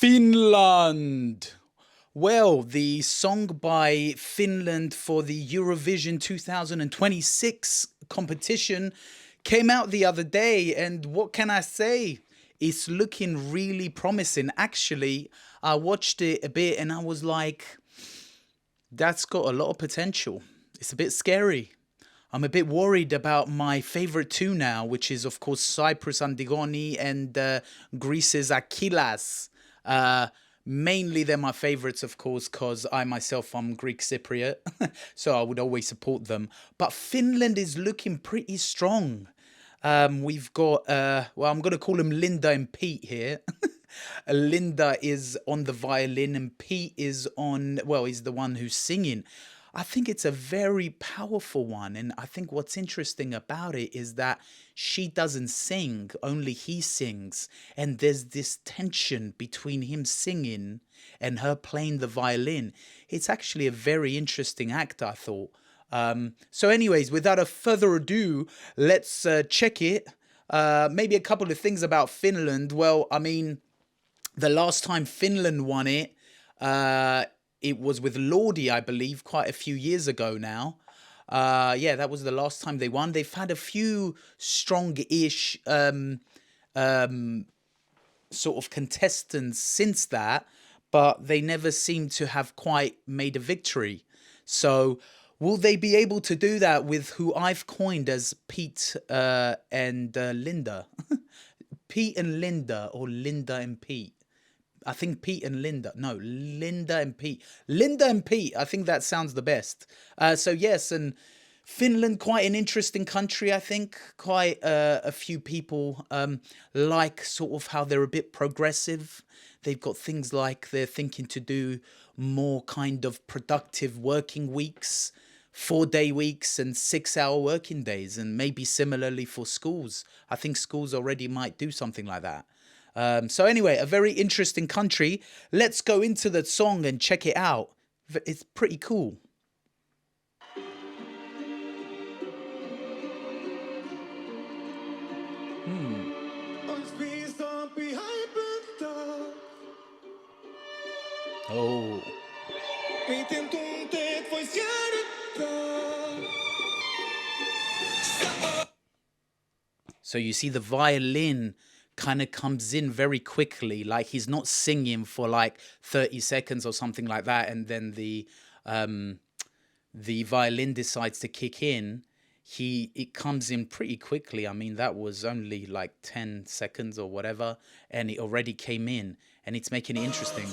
Finland. Well, the song by Finland for the Eurovision 2026 competition came out the other day, and what can I say? It's looking really promising. Actually, I watched it a bit and I was like, that's got a lot of potential. It's a bit scary. I'm a bit worried about my favorite two now, which is, of course, Cyprus Antigone and Greece's Achilles. Mainly they're my favorites, of course, because I myself am Greek Cypriot, so I would always support them. But Finland is looking pretty strong. We've got, well, I'm going to call them Linda and Pete here. Linda is on the violin and Pete is on, well, he's the one who's singing. I think it's a very powerful one. And I think what's interesting about it is that she doesn't sing, only he sings. And there's this tension between him singing and her playing the violin. It's actually a very interesting act, I thought. So anyways, without a further ado, let's check it. Maybe a couple of things about Finland. Well, I mean, the last time Finland won it, it was with Lordi, I believe, quite a few years ago now. Yeah, that was the last time they won. They've had a few strong-ish sort of contestants since that, but they never seem to have quite made a victory. So will they be able to do that with who I've coined as Pete and Linda? Pete and Linda, or Linda and Pete? I think Pete and Linda. No, Linda and Pete. Linda and Pete. I think that sounds the best. So yes, and Finland, quite an interesting country, I think. Quite a few people like sort of how they're a bit progressive. They've got things like they're thinking to do more kind of productive working weeks, 4-day weeks and 6-hour working days. And maybe similarly for schools. I think schools already might do something like that. So anyway, a very interesting country. Let's go into the song and check it out. It's pretty cool. Oh. So you see the violin kind of comes in very quickly, like he's not singing for like 30 seconds or something like that, and then the violin decides to kick in. It comes in pretty quickly. I mean, that was only like 10 seconds or whatever, and it already came in, and it's making it interesting.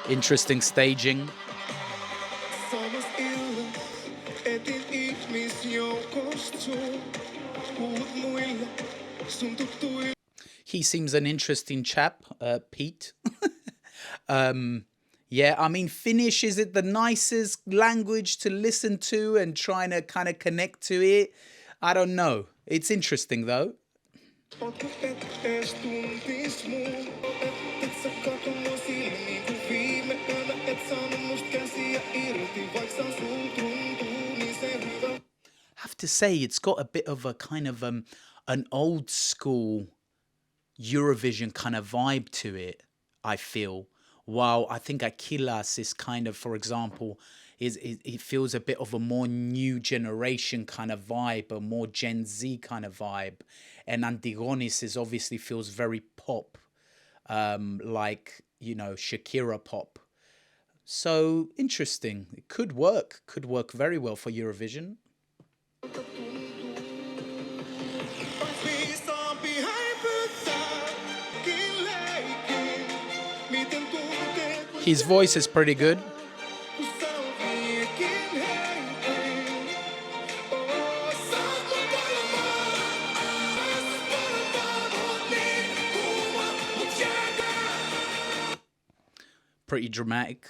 Interesting staging. He seems an interesting chap, Pete. Yeah, I mean, Finnish, is it the nicest language to listen to and trying to kind of connect to it? I don't know. It's interesting, though. I have to say, it's got a bit of a kind of an old school Eurovision kind of vibe to it, I feel. While I think Achilles is kind of, for example, it feels a bit of a more new generation kind of vibe, a more Gen Z kind of vibe. And Antigonis is obviously feels very pop, like, you know, Shakira pop. So interesting. It could work very well for Eurovision. His voice is pretty good. Pretty dramatic,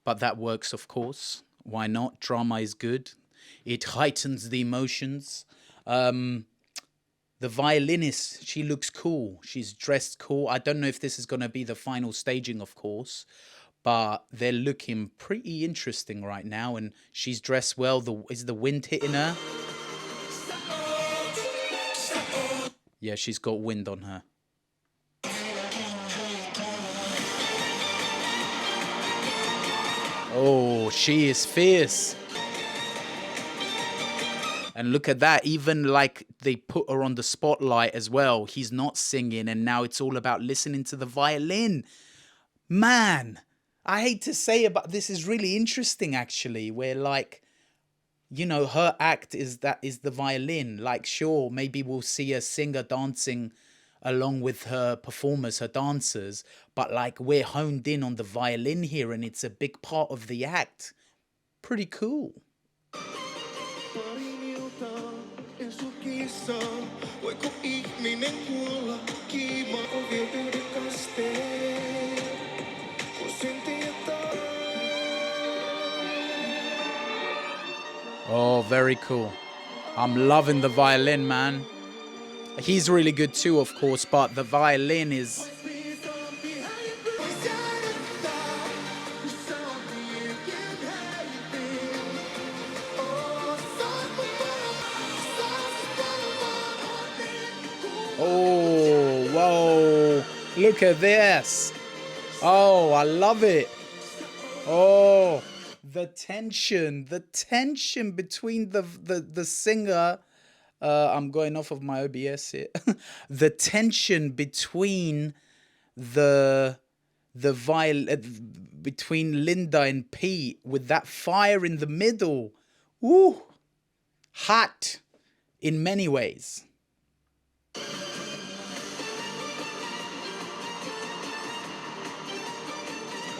but that works, of course. Why not? Drama is good. It heightens the emotions. The violinist, she looks cool. She's dressed cool. I don't know if this is going to be the final staging, of course, but they're looking pretty interesting right now. And she's dressed well. Is the wind hitting her? Yeah, she's got wind on her. Oh, she is fierce. And look at that, even like they put her on the spotlight as well. He's not singing, and now it's all about listening to the violin. Man, I hate to say it, but this is really interesting actually, where like, you know, her act is the violin. Like, sure, maybe we'll see a singer dancing along with her performers, her dancers, but like we're honed in on the violin here, and it's a big part of the act. Pretty cool. Oh, very cool. I'm loving the violin, man. He's really good too, of course, but the violin is... Oh, whoa. Look at this. Oh, I love it. Oh, the tension between the singer. I'm going off of my OBS here. The tension between the between Linda and Pete with that fire in the middle. Woo! Hot in many ways.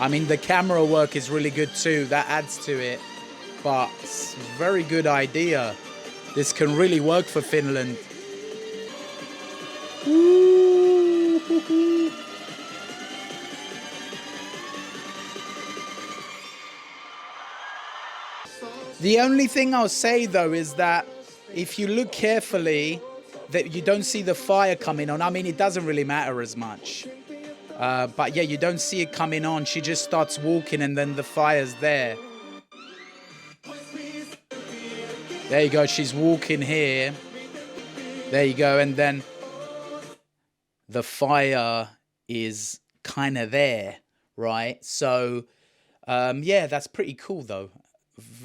I mean, the camera work is really good too. That adds to it. But it's a very good idea. This can really work for Finland. Ooh. The only thing I'll say though is that if you look carefully, that you don't see the fire coming on. I mean, it doesn't really matter as much. But yeah, you don't see it coming on. She just starts walking and then the fire's there. There you go. She's walking here. There you go. And then the fire is kind of there, right? So, yeah, that's pretty cool though.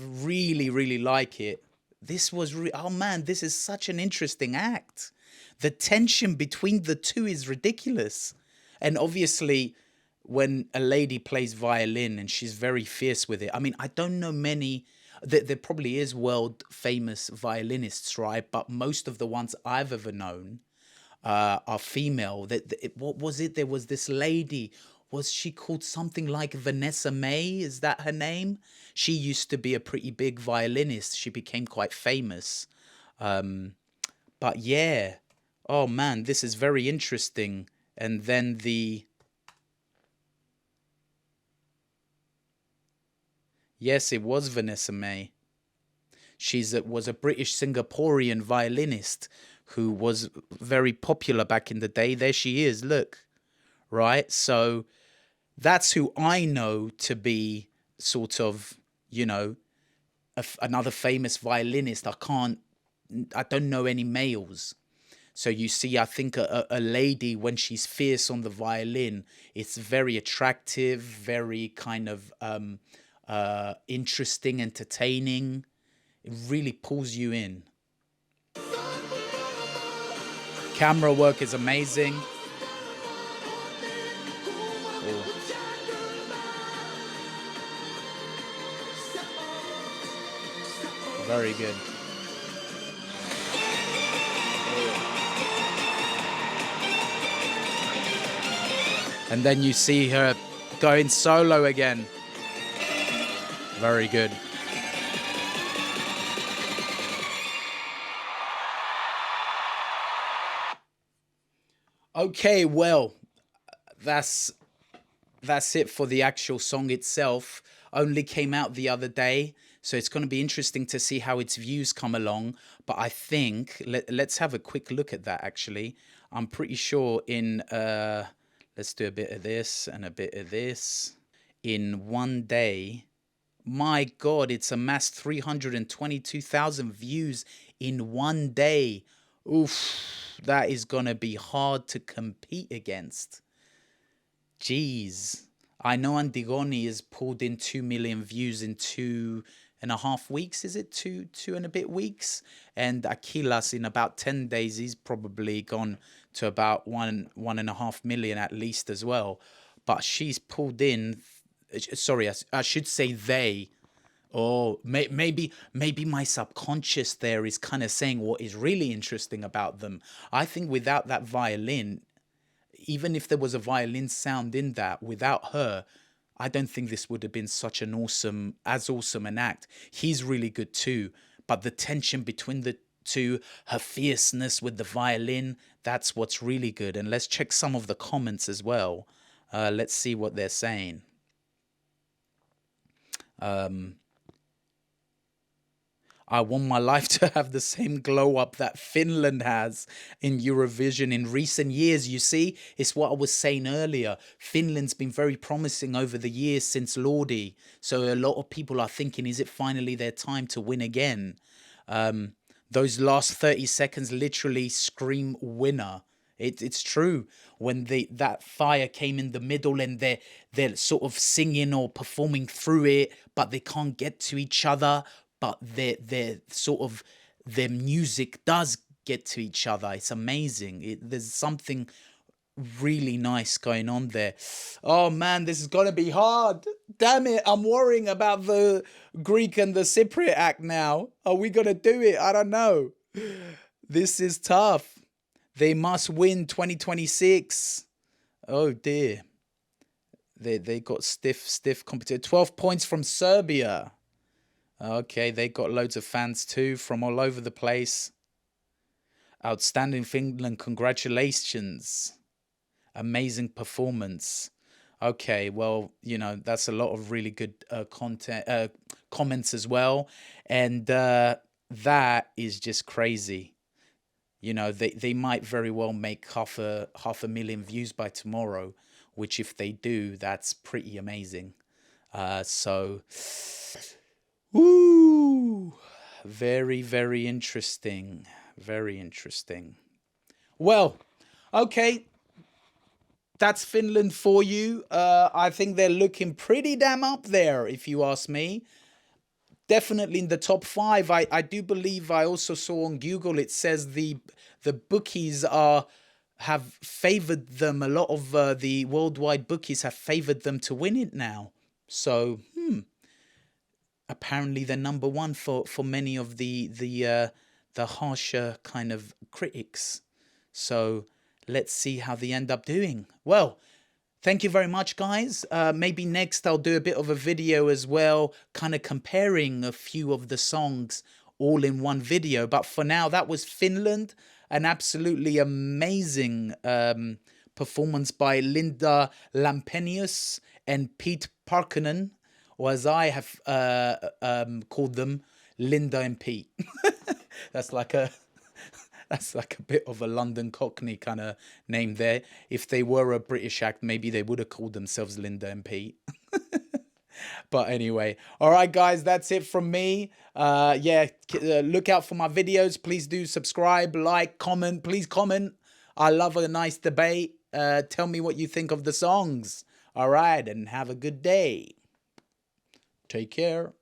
Really, really like it. This was, oh man, this is such an interesting act. The tension between the two is ridiculous. And obviously, when a lady plays violin and she's very fierce with it, I mean, I don't know many, there probably is world famous violinists, right? But most of the ones I've ever known are female. What was it? There was this lady. Was she called something like Vanessa May? Is that her name? She used to be a pretty big violinist. She became quite famous. But yeah, oh man, this is very interesting. And then yes, it was Vanessa May. Was a British Singaporean violinist who was very popular back in the day. There she is, look, right? So that's who I know to be sort of, you know, another famous violinist. I don't know any males. So you see, I think a lady, when she's fierce on the violin, it's very attractive, very kind of interesting, entertaining. It really pulls you in. Camera work is amazing. Oh. Very good. And then you see her going solo again. Very good. Okay, well, that's it for the actual song itself. Only came out the other day, so it's going to be interesting to see how its views come along. But I think let's have a quick look at that. Actually, I'm pretty sure in let's do a bit of this and a bit of this in one day. My God, it's amassed 322,000 views in one day. Oof. that is gonna be hard to compete against. Jeez. I know Antigone has pulled in 2 million views in 2.5 weeks. Is it two and a bit weeks? And Aquilas in about 10 days, he's probably gone to about 1.5 million at least as well. But she's pulled in, sorry, I should say they. Oh, maybe my subconscious there is kind of saying what is really interesting about them. I think without that violin, even if there was a violin sound in that, without her, I don't think this would have been such an awesome an act. He's really good too, but the tension between the two, her fierceness with the violin, that's what's really good. And let's check some of the comments as well. Let's see what they're saying. I want my life to have the same glow up that Finland has in Eurovision in recent years. You see, it's what I was saying earlier. Finland's been very promising over the years since Lordi. So a lot of people are thinking, is it finally their time to win again? Those last 30 seconds literally scream winner. It's true. When that fire came in the middle and they're sort of singing or performing through it, but they can't get to each other. But their sort of their music does get to each other. It's amazing. There's something really nice going on there. Oh man, this is gonna be hard. Damn it, I'm worrying about the Greek and the Cypriot act now. Are we gonna do it? I don't know. This is tough. They must win 2026. Oh dear. They got stiff competition. 12 points from Serbia. Okay, they got loads of fans too from all over the place. Outstanding Finland, congratulations. Amazing performance. Okay, well, you know, that's a lot of really good comments as well. And that is just crazy. You know, they might very well make half a million views by tomorrow, which if they do, that's pretty amazing. So... Woo! Very, very interesting. Very interesting. Well, okay. That's Finland for you. I think they're looking pretty damn up there, if you ask me. Definitely in the top 5. I do believe I also saw on Google it says the bookies have favored them. A lot of the worldwide bookies have favored them to win it now. So, apparently they're number 1 for many of the harsher kind of critics. So let's see how they end up doing. Well, thank you very much, guys. Maybe next I'll do a bit of a video as well, kind of comparing a few of the songs all in one video. But for now, that was Finland. An absolutely amazing performance by Linda Lampenius and Pete Parkkonen, or as I have called them, Linda and Pete. That's like a bit of a London Cockney kind of name there. If they were a British act, maybe they would have called themselves Linda and Pete. But anyway, all right, guys, that's it from me. Look out for my videos. Please do subscribe, like, comment. Please comment. I love a nice debate. Tell me what you think of the songs. All right, and have a good day. Take care.